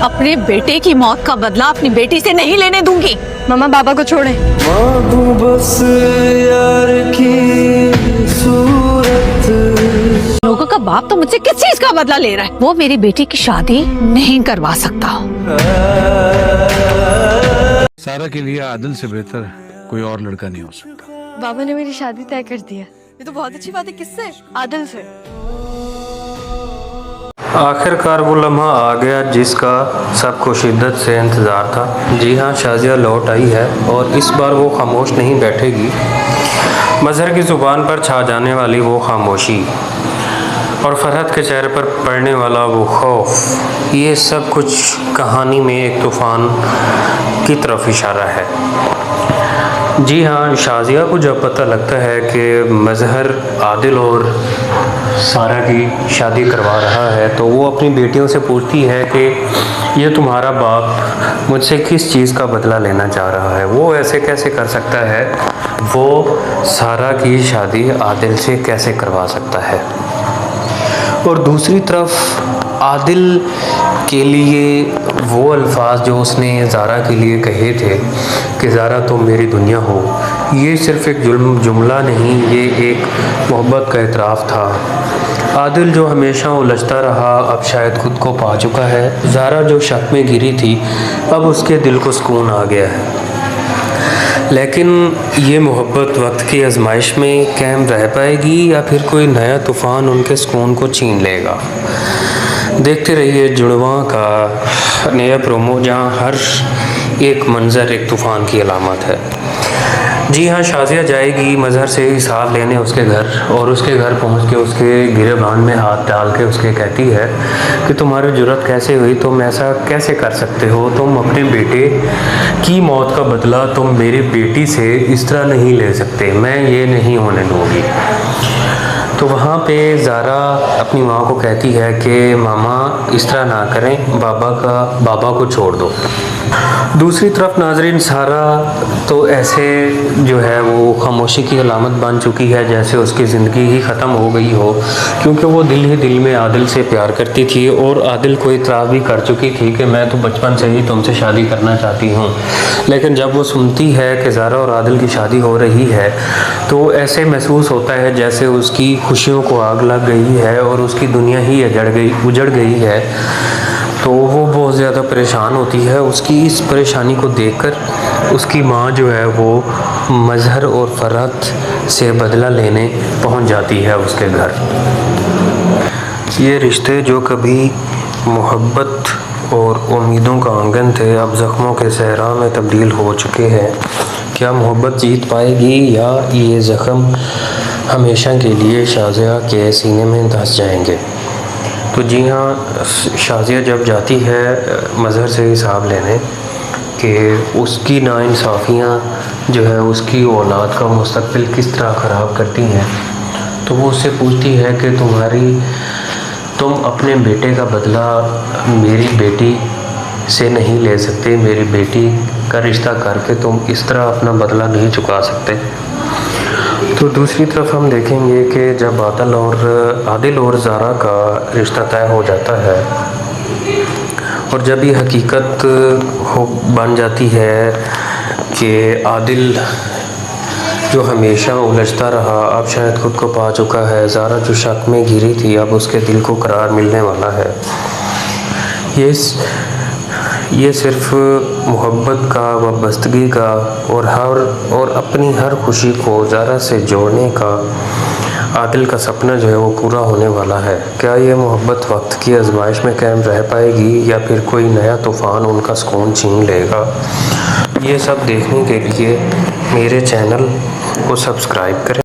अपने बेटे की मौत का बदला अपनी बेटी से नहीं लेने दूंगी। मामा बाबा को छोड़े। बस यार की सूरत। लोगों का बाप तो मुझसे किस चीज का बदला ले रहा है? वो मेरी बेटी की शादी नहीं करवा सकता। सारा के लिए आदिल से बेहतर कोई और लड़का नहीं हो सकता। बाबा ने मेरी शादी तय कर दी है। ये तो बहुत अच्छी बात है। किससे? आदिल से। आखिरकार वो लम्हा आ गया जिसका सबको शिद्दत से इंतज़ार था। जी हाँ, शाज़िया लौट आई है और इस बार वो खामोश नहीं बैठेगी। मज़हर की ज़ुबान पर छा जाने वाली वो खामोशी और फरहत के चेहरे पर पड़ने वाला वो खौफ, ये सब कुछ कहानी में एक तूफ़ान की तरफ इशारा है। जी हाँ, शाज़िया को जब पता लगता है कि मज़हर आदिल और सारा की शादी करवा रहा है तो वो अपनी बेटियों से पूछती है कि ये तुम्हारा बाप मुझसे किस चीज़ का बदला लेना चाह रहा है, वो ऐसे कैसे कर सकता है, वो सारा की शादी आदिल से कैसे करवा सकता है। और दूसरी तरफ आदिल के लिए वो अल्फाज जो उसने ज़ारा के लिए कहे थे कि ज़ारा तुम मेरी दुनिया हो, ये सिर्फ़ एक जुमला नहीं, ये एक मोहब्बत का इतराफ़ था। आदिल जो हमेशा उलझता रहा अब शायद खुद को पा चुका है। ज़ारा जो शक में गिरी थी अब उसके दिल को सुकून आ गया है। लेकिन ये मोहब्बत वक्त की आजमाइश में कायम रह पाएगी या फिर कोई नया तूफ़ान उनके सुकून को छीन लेगा। देखते रहिए जुड़वां का नया प्रोमो, जहां हर एक मंज़र एक तूफ़ान की अलामत है। जी हाँ, शाज़िया जाएगी मज़हर से हिसाब लेने उसके घर, और उसके घर पहुंच के उसके गिरेबान में हाथ डाल के उसके कहती है कि तुम्हारी जुर्रत कैसे हुई, तुम ऐसा कैसे कर सकते हो, तुम अपने बेटे की मौत का बदला तुम मेरी बेटी से इस तरह नहीं ले सकते, मैं ये नहीं होने दूँगी। तो वहाँ पे ज़ारा अपनी माँ को कहती है कि मामा इस तरह ना करें, बाबा को छोड़ दो। दूसरी तरफ नाजरीन, सारा तो ऐसे जो है वो खामोशी की अलामत बन चुकी है जैसे उसकी ज़िंदगी ही ख़त्म हो गई हो, क्योंकि वो दिल ही दिल में आदिल से प्यार करती थी और आदिल को इतराफ़ भी कर चुकी थी कि मैं तो बचपन से ही तुमसे शादी करना चाहती हूँ। लेकिन जब वो सुनती है कि ज़ारा और आदिल की शादी हो रही है तो ऐसे महसूस होता है जैसे उसकी खुशियों को आग लग गई है और उसकी दुनिया ही उजड़ गई है। तो वो बहुत ज़्यादा परेशान होती है। उसकी इस परेशानी को देखकर उसकी माँ जो है वो मज़हर और फरहत से बदला लेने पहुंच जाती है उसके घर। ये रिश्ते जो कभी मोहब्बत और उम्मीदों का आंगन थे अब ज़ख्मों के सहरा में तब्दील हो चुके हैं। क्या मोहब्बत जीत पाएगी या ये ज़ख्म हमेशा के लिए शाज़िया के सीने में धंस जाएंगे? तो जी हाँ, शाज़िया जब जाती है मज़हर से हिसाब लेने कि उसकी नाइंसाफ़ियाँ जो है उसकी औलाद का मुस्तक़बिल किस तरह ख़राब करती हैं, तो वो उससे पूछती है कि तुम अपने बेटे का बदला मेरी बेटी से नहीं ले सकते, मेरी बेटी का रिश्ता करके तुम इस तरह अपना बदला नहीं चुका सकते। तो दूसरी तरफ हम देखेंगे कि जब आदिल और ज़ारा का रिश्ता तय हो जाता है और जब ये हकीकत बन जाती है कि आदिल जो हमेशा उलझता रहा अब शायद खुद को पा चुका है, ज़ारा जो शक में घिरी थी अब उसके दिल को करार मिलने वाला है। ये सिर्फ मोहब्बत का, वाबस्तगी का और अपनी हर खुशी को ज़ारा से जोड़ने का आदिल का सपना जो है वो पूरा होने वाला है। क्या ये मोहब्बत वक्त की आजमाइश में कायम रह पाएगी या फिर कोई नया तूफ़ान उनका सुकून छीन लेगा? ये सब देखने के लिए मेरे चैनल को सब्सक्राइब करें।